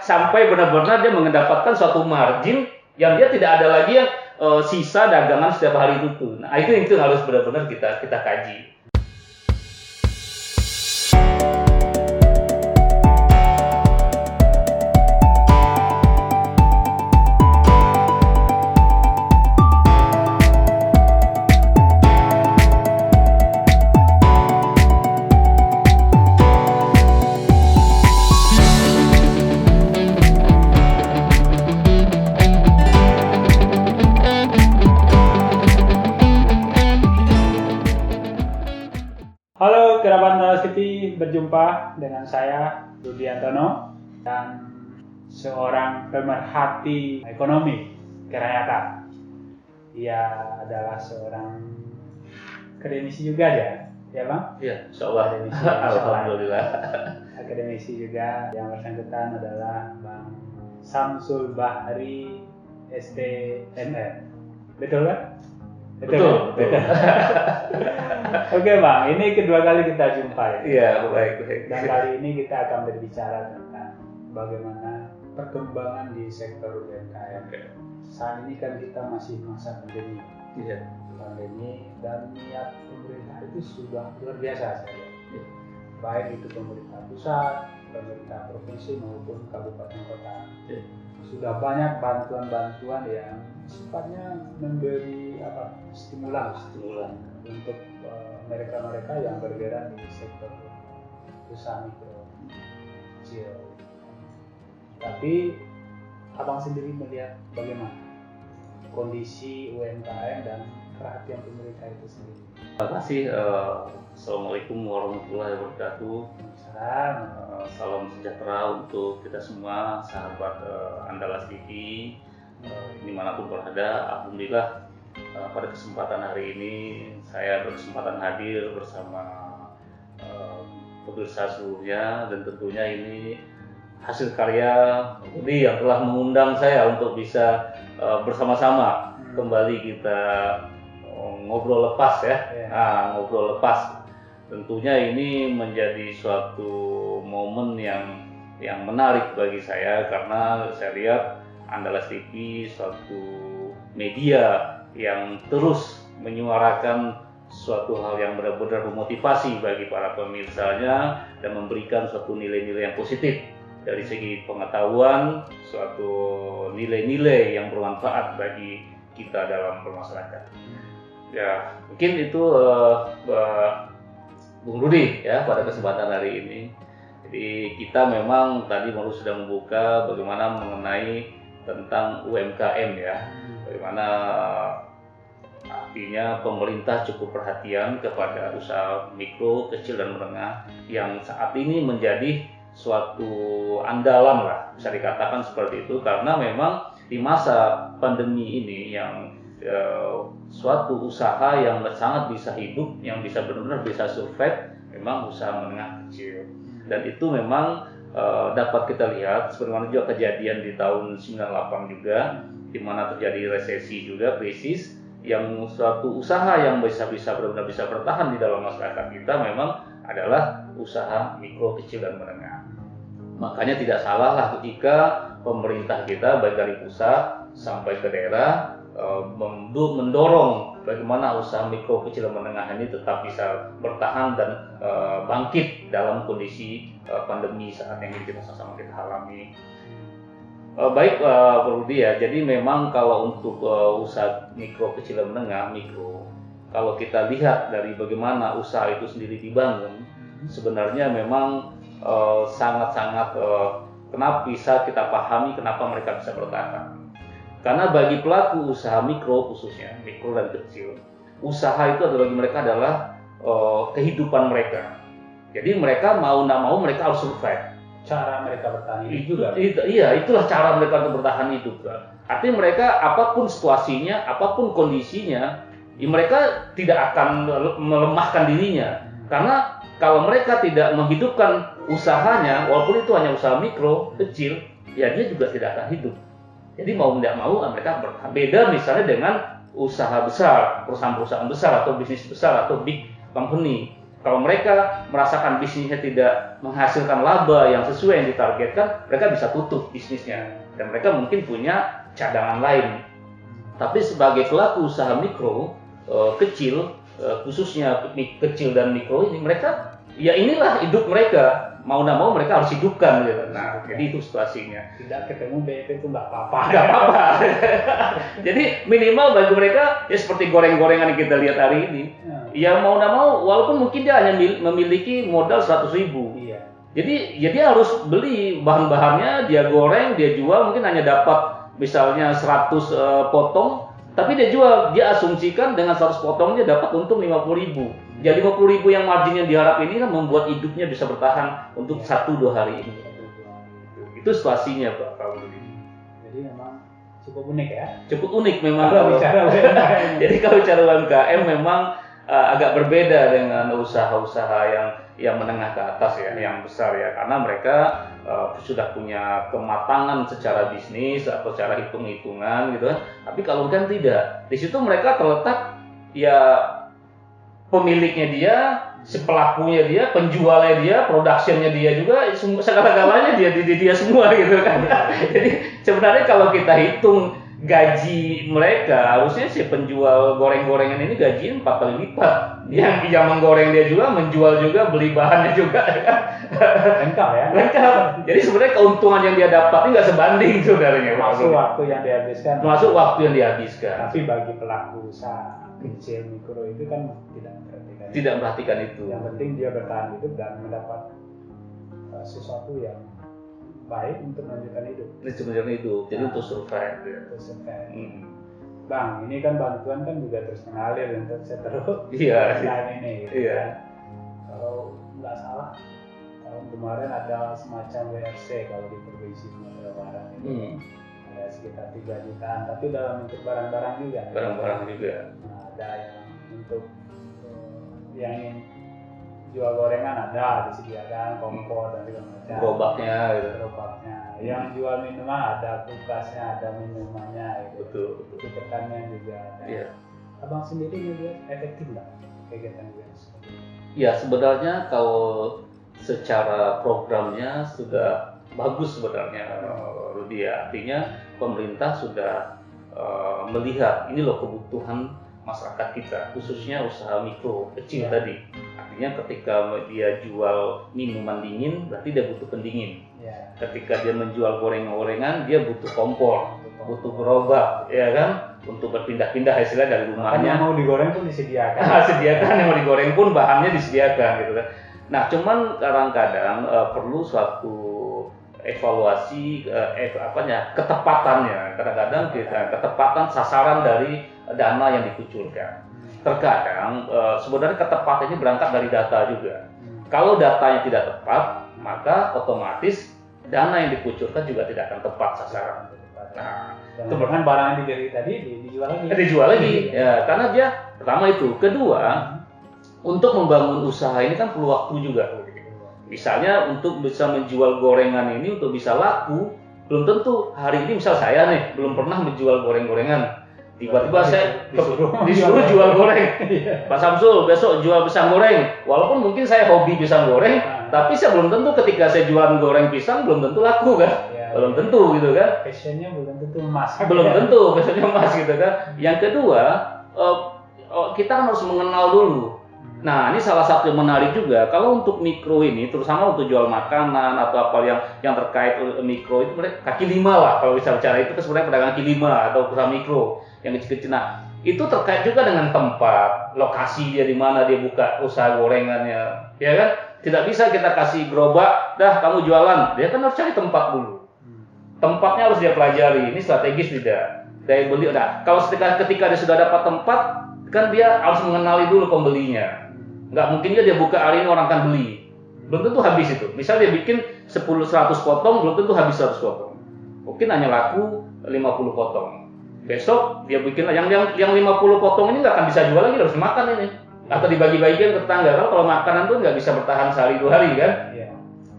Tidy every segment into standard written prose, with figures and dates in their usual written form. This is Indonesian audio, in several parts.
sampai benar-benar dia mendapatkan suatu margin yang dia tidak ada lagi yang sisa dagangan setiap hari itu. Nah, itu harus benar-benar kita kaji. Halo kerabat Narasiti, berjumpa dengan saya Rudi Antono dan seorang pemerhati ekonomi kerakyatan. Ia adalah seorang akademisi juga ya Bang? Iya, insyaallah. Alhamdulillah. Akademisi juga. Yang bersangkutan adalah Bang Samsul Bahri STMR. Betul kan? Betul. Oke Bang, ini kedua kali kita jumpa ya. Iya, baik. Dan kali ini kita akan berbicara tentang bagaimana perkembangan di sektor UMKM. Saat ini kan kita masih masa pandemi. Iya. Pandemi dan niat pemerintah itu sudah luar biasa saya lihat. Baik itu pemerintah pusat, pemerintah provinsi maupun kabupaten kota. Sudah banyak bantuan-bantuan yang sifatnya memberi stimulan untuk mereka-mereka yang bergerak di sektor usaha mikro kecil. Tapi Abang sendiri melihat bagaimana kondisi UMKM dan perhatian pemerintah itu sendiri? Terima kasih. Assalamualaikum warahmatullahi wabarakatuh. Salam sejahtera untuk kita semua, sahabat Andalas TV, dimanapun berada. Alhamdulillah pada kesempatan hari ini saya berkesempatan hadir bersama pemirsa seluruhnya, dan tentunya ini hasil karya Rudi yang telah mengundang saya untuk bisa bersama-sama kembali kita ngobrol lepas ya. Ngobrol lepas. Tentunya ini menjadi suatu momen yang menarik bagi saya, karena saya lihat Andalas TV suatu media yang terus menyuarakan suatu hal yang benar-benar memotivasi bagi para pemirsanya dan memberikan suatu nilai-nilai yang positif dari segi pengetahuan, suatu nilai-nilai yang bermanfaat bagi kita dalam bermasyarakat. Ya, mungkin itu Bung Rudi ya pada kesempatan hari ini. Jadi kita memang tadi baru sudah membuka bagaimana mengenai tentang UMKM ya. Bagaimana artinya pemerintah cukup perhatian kepada usaha mikro, kecil dan menengah yang saat ini menjadi suatu andalan lah, bisa dikatakan seperti itu, karena memang di masa pandemi ini yang suatu usaha yang sangat bisa hidup, yang bisa benar-benar bisa survive, memang usaha menengah kecil. Dan itu memang dapat kita lihat sebagaimana juga kejadian di tahun 98 juga, di mana terjadi resesi juga, krisis, yang suatu usaha yang bisa benar-benar bisa bertahan di dalam masyarakat kita memang adalah usaha mikro, kecil dan menengah. Makanya tidak salah lah ketika pemerintah kita baik dari pusat sampai ke daerah mendorong bagaimana usaha mikro, kecil dan menengah ini tetap bisa bertahan dan bangkit dalam kondisi pandemi saat yang kita sama-sama kita alami. Baik Pak Rudi ya, jadi memang kalau untuk usaha mikro, kecil dan menengah, mikro, kalau kita lihat dari bagaimana usaha itu sendiri dibangun, sebenarnya memang sangat-sangat kenapa bisa kita pahami kenapa mereka bisa bertahan. Karena bagi pelaku usaha mikro, khususnya mikro dan kecil, usaha itu bagi mereka adalah kehidupan mereka. Jadi mereka mau tidak mau mereka harus survive. Cara mereka bertahan hidup juga. Iya, itulah cara mereka untuk bertahan hidup. Artinya mereka apapun situasinya, apapun kondisinya, ya mereka tidak akan melemahkan dirinya. Karena kalau mereka tidak menghidupkan usahanya, walaupun itu hanya usaha mikro, kecil, ya dia juga tidak akan hidup. Jadi mau tidak mau mereka bertahan. Beda misalnya dengan usaha besar, perusahaan-perusahaan besar atau bisnis besar atau big company. Kalau mereka merasakan bisnisnya tidak menghasilkan laba yang sesuai yang ditargetkan, mereka bisa tutup bisnisnya dan mereka mungkin punya cadangan lain. Tapi sebagai pelaku usaha mikro kecil, khususnya kecil dan mikro ini, mereka ya inilah hidup mereka, mau nggak mau mereka harus hidupkan gitu. Nah, jadi itu situasinya. Tidak ketemu BEP itu nggak apa-apa. Nggak apa-apa. Jadi minimal bagi mereka ya seperti goreng-gorengan yang kita lihat hari ini. Ya mau nggak mau, walaupun mungkin dia hanya memiliki modal 100.000. Iya. Jadi ya dia harus beli bahan-bahannya, dia goreng, dia jual, mungkin hanya dapat misalnya 100 potong, tapi dia jual, dia asumsikan dengan 100 potong dia dapat untung 50.000. Jadi 50.000 yang margin yang diharap ini kan membuat hidupnya bisa bertahan untuk 1-2 hari ini. Itu situasinya Pak kalau begini. Jadi memang cukup unik ya. Cukup unik memang. Kalau bicara UMKM. Jadi kalau bicara UMKM memang agak berbeda dengan usaha-usaha yang menengah ke atas ya, yang besar ya, karena mereka sudah punya kematangan secara bisnis atau secara hitung-hitungan gitu kan. Tapi kalau kan tidak, di situ mereka terletak ya pemiliknya dia, si pelakunya dia, penjualnya dia, productionnya dia juga, segala-galanya dia semua gitu kan. Jadi sebenarnya kalau kita hitung gaji mereka, harusnya si penjual goreng-gorengan ini gajinya 4 kali lipat. Yang menggoreng dia juga, menjual juga, beli bahannya juga. Lengkap ya. Lengkap. Jadi sebenarnya keuntungan yang dia dapat ini nggak sebanding sebenarnya. Masuk waktu yang dihabiskan. Masuk waktu yang dihabiskan. Tapi bagi pelaku usaha kecil mikro itu kan tidak memperhatikan itu. Yang penting dia bertahan hidup dan mendapat sesuatu yang baik untuk melanjutkan hidup. Melanjutkan hidup. Jadi untuk survive. Untuk survive. Bang, ini kan bantuan kan juga terus mengalir untuk seterus. Iya. Ini. Gitu iya. Kan. Kalau nggak salah, tahun kemarin ada semacam WRC kalau di provinsi Sumatera Barat ini. Ada sekitar 3 jutaan, tapi dalam bentuk barang-barang juga. Barang-barang juga. Nah, ada yang untuk yang ingin jual gorengan ada disediakan kompor dan segala macam. Gerobaknya gitu. Gerobaknya. Yang jual minuman ada kulkasnya, ada minumannya gitu. Betul. Itu pertanian juga ada. Iya. Abang sendiri melihat efektif nggak kegiatan seperti ini? Ya sebenarnya kalau secara programnya sudah bagus sebenarnya Rudi ya. Artinya pemerintah sudah melihat ini loh kebutuhan masyarakat kita, khususnya usaha mikro kecil tadi. Artinya ketika dia jual minuman dingin, berarti dia butuh pendingin. Ya. Ketika dia menjual gorengan-gorengan, dia butuh kompor, butuh gerobak, ya kan, untuk berpindah-pindah hasilnya dari rumahnya. Yang mau digoreng pun disediakan. Disediakan, yang mau digoreng pun bahannya disediakan, gitu kan. Nah, cuman kadang-kadang perlu suatu evaluasi ketepatannya. Kadang-kadang ketepatan sasaran dari dana yang dikucurkan. Terkadang sebenarnya ketepatan ini berangkat dari data juga. Kalau datanya tidak tepat, maka otomatis dana yang dikucurkan juga tidak akan tepat sasaran. Nah, kemudian barang yang dibeli tadi dijual lagi. Dijual lagi, ya, karena dia pertama itu. Kedua, untuk membangun usaha ini kan perlu waktu juga. Misalnya untuk bisa menjual gorengan ini untuk bisa laku, belum tentu hari ini misal saya nih belum pernah menjual goreng-gorengan. Tiba-tiba saya disuruh jual goreng. Pak Samsul besok jual pisang goreng. Walaupun mungkin saya hobi pisang goreng, tapi saya belum tentu ketika saya jualan goreng pisang belum tentu laku kan. Belum tentu gitu kan. Passionnya belum tentu emas. Belum tentu passionnya emas gitu kan. Yang kedua, kita harus mengenal dulu. Nah, ini salah satu yang menarik juga. Kalau untuk mikro ini, terutama untuk jual makanan atau apa yang terkait mikro itu, mereka kaki lima lah. Kalau bisa bicara itu kan sebenarnya pedagang kaki lima atau usaha mikro yang kecil-kecil. Nah, itu terkait juga dengan tempat, lokasi dia di mana dia buka usaha gorengannya, ya kan? Tidak bisa kita kasih gerobak, dah kamu jualan. Dia kan harus cari tempat dulu. Tempatnya harus dia pelajari. Ini strategis tidak. Daya beli. Nah, kalau ketika dia sudah dapat tempat, kan dia harus mengenali dulu pembelinya. Nggak mungkin dia buka hari ini orang akan beli. Belum tentu habis itu. Misal dia bikin 10-100 potong, belum tentu habis 100 potong. Mungkin hanya laku 50 potong. Besok dia bikin yang 50 potong ini nggak akan bisa jual lagi, harus makan ini. Atau dibagi-bagikan ke tetangga. Kalau makanan tuh nggak bisa bertahan sehari 2 hari kan.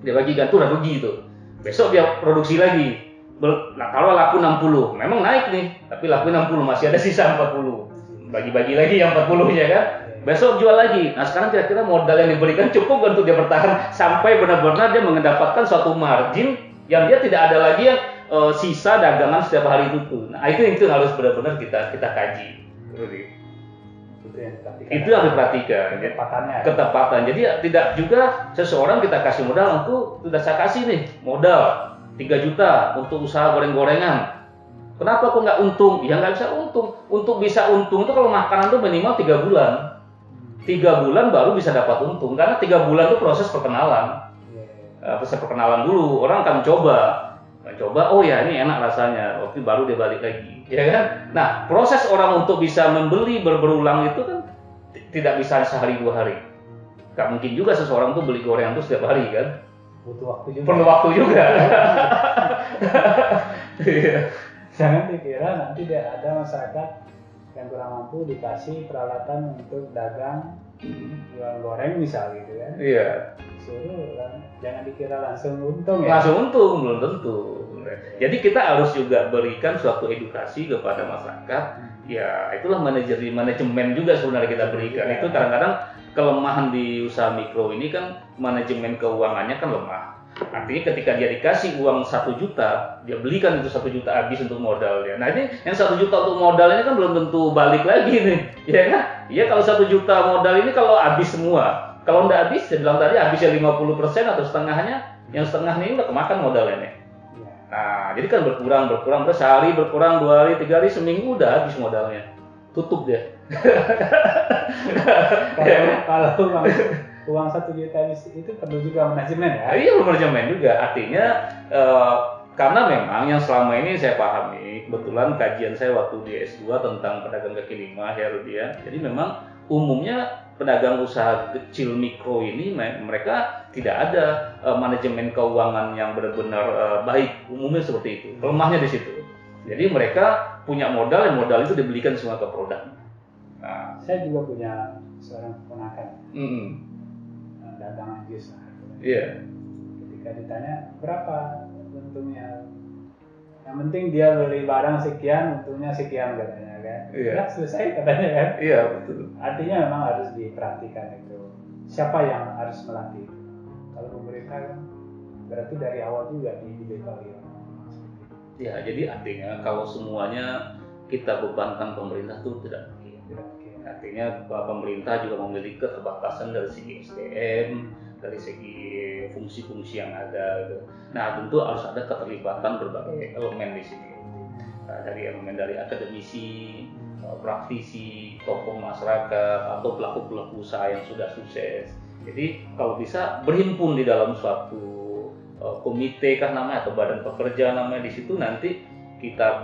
Dia bagikan tuh udah rugi itu. Besok dia produksi lagi. Nah, kalau laku 60, memang naik nih. Tapi laku 60 masih ada sisa 40. Bagi-bagi lagi yang 40-nya kan. besok jual lagi. Nah sekarang kira-kira modal yang diberikan cukup untuk dia bertahan sampai benar-benar dia mendapatkan suatu margin yang dia tidak ada lagi yang sisa dagangan setiap hari itu tuh. Nah itu harus benar-benar kita kaji. Itu yang diperhatikan. Ketepatan. Jadi tidak juga seseorang kita kasih modal untuk sudah saya kasih nih modal 3 juta untuk usaha goreng-gorengan. Kenapa kok nggak untung? Ya nggak bisa untung. Untuk bisa untung itu kalau makanan tuh minimal 3 bulan. 3 bulan baru bisa dapat untung. Karena 3 bulan itu proses perkenalan. Proses perkenalan dulu. Orang akan coba, oh ya ini enak rasanya. Oke, baru dia balik lagi. Ya kan? Nah, proses orang untuk bisa membeli berulang itu kan tidak bisa sehari 2 hari. Gak mungkin juga seseorang tuh beli gorengan tuh setiap hari kan? Butuh waktu juga. Perlu waktu juga. Jangan dikira nanti ada masyarakat yang kurang mampu dikasih peralatan untuk dagang jual goreng misal gitu kan. Iya. Suruh jangan dikira langsung untung ya. Langsung untung belum tentu. Jadi kita harus juga berikan suatu edukasi kepada masyarakat. Ya itulah manajemen juga sebenarnya kita berikan. Itu kadang-kadang kelemahan di usaha mikro ini kan manajemen keuangannya kan lemah. Artinya ketika dia dikasih uang 1 juta, dia belikan itu 1 juta habis untuk modalnya. Nah ini yang 1 juta untuk modal ini kan belum tentu balik lagi nih, ya kan? Iya kalau 1 juta modal ini kalau habis semua, kalau nggak habis, saya bilang tadi habisnya 50% atau setengahnya, yang setengahnya ini udah kemakan modalnya nih. Nah jadi kan berkurang, sehari berkurang, 2 hari, 3 hari, seminggu udah habis modalnya, tutup dia. Kalau uang 1 juta itu perlu juga manajemen ya? Iya manajemen juga, artinya karena memang yang selama ini saya pahami, kebetulan kajian saya waktu di S2 tentang pedagang kaki lima ya Rudian, jadi memang umumnya pedagang usaha kecil mikro ini mereka tidak ada manajemen keuangan yang benar-benar baik, umumnya seperti itu, lemahnya di situ. Jadi mereka punya modal, yang modal itu dibelikan semua ke produk. Nah, saya juga punya seorang keponakan. Dagangan jus lah. Iya. Ketika ditanya berapa untungnya, yang penting dia beli barang sekian, untungnya sekian katanya kan. Iya. Nah, selesai katanya kan. Iya betul. Artinya memang harus diperhatikan itu. Siapa yang harus melatih? Kalau pemerintah kan berarti dari awal juga dibekali. Ya jadi artinya kalau semuanya kita bebankan pemerintah itu tidak mungkin. Artinya pemerintah juga memiliki keterbatasan dari segi SDM, dari segi fungsi-fungsi yang ada. Nah tentu harus ada keterlibatan berbagai elemen di sini. Dari elemen dari akademisi, praktisi, tokoh masyarakat, atau pelaku-pelaku usaha yang sudah sukses. Jadi kalau bisa berhimpun di dalam suatu komite kah namanya atau badan pekerja namanya, di situ nanti kita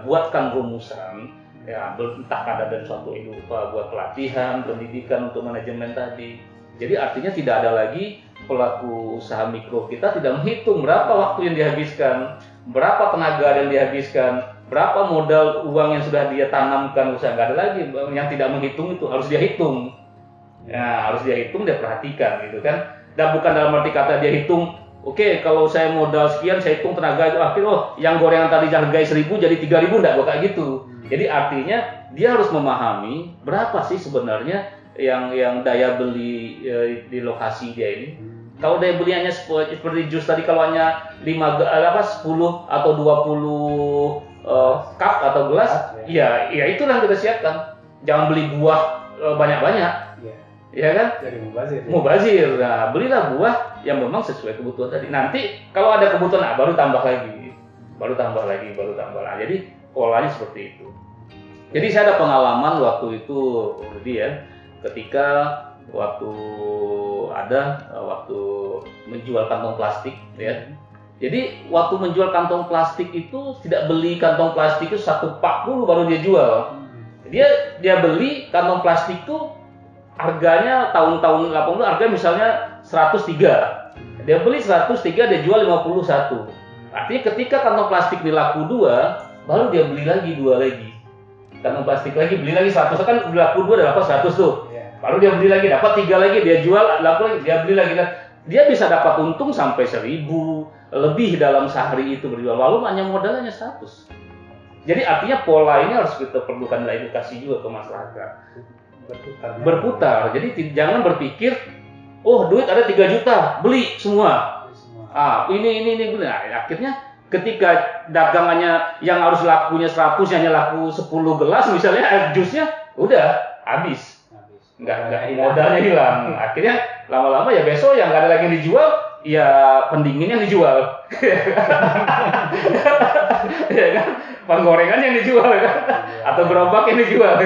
buatkan rumusan. Ya, entah ada dan suatu buat pelatihan, pendidikan untuk manajemen tadi. Jadi artinya tidak ada lagi pelaku usaha mikro kita tidak menghitung berapa waktu yang dihabiskan, berapa tenaga yang dihabiskan, berapa modal uang yang sudah dia tanamkan usaha. Nggak ada lagi yang tidak menghitung, itu harus dia hitung. Ya, harus dia hitung, dia perhatikan gitu kan. Dan bukan dalam arti kata dia hitung, oke, kalau saya modal sekian, saya hitung tenaga itu akhirnya yang gorengan tadi harga 1.000 jadi 3.000, enggak kayak gitu. Jadi artinya dia harus memahami berapa sih sebenarnya yang daya beli di lokasi dia ini. Kalau daya beli hanya seperti jus tadi, kalau hanya 10 atau 20 cup atau gelas, ya itulah yang kita siapkan. Jangan beli buah banyak-banyak. Ya kan? Jadi mubazir. Nah, belilah buah yang memang sesuai kebutuhan tadi. Nanti kalau ada kebutuhan, baru tambah lagi. Nah, jadi polanya seperti itu. Jadi saya ada pengalaman waktu itu, ketika waktu menjual kantong plastik, ya. Jadi waktu menjual kantong plastik itu tidak beli kantong plastik itu 1 pak dulu baru dia jual. Dia beli kantong plastik itu harganya tahun-tahun 80 harga misalnya 103. Dia beli 103, dia jual 51. Artinya ketika kantong plastik dilaku 2, baru dia beli lagi 2 lagi. Kantong plastik lagi beli lagi 100, kan laku 2 udah dapat 100 tuh. Baru dia beli lagi, dapat 3 lagi, dia jual, laku lagi, dia beli lagi. Dia bisa dapat untung sampai 1.000 lebih dalam sehari itu berjual, walau hanya modalnya 100. Jadi artinya pola ini harus kita perlukan edukasi juga ke masyarakat. berputar. Jadi jangan berpikir, oh duit ada 3 juta, beli semua. Ini benar. Akhirnya ketika dagangannya yang harus lakunya 100 hanya laku 10 gelas misalnya jusnya, udah habis. Nggak modalnya hilang. Akhirnya lama-lama ya besok yang nggak ada lagi yang dijual, ya pendingin yang dijual. Ya kan? Penggorengan yang dijual kan? Atau gerobak yang dijual.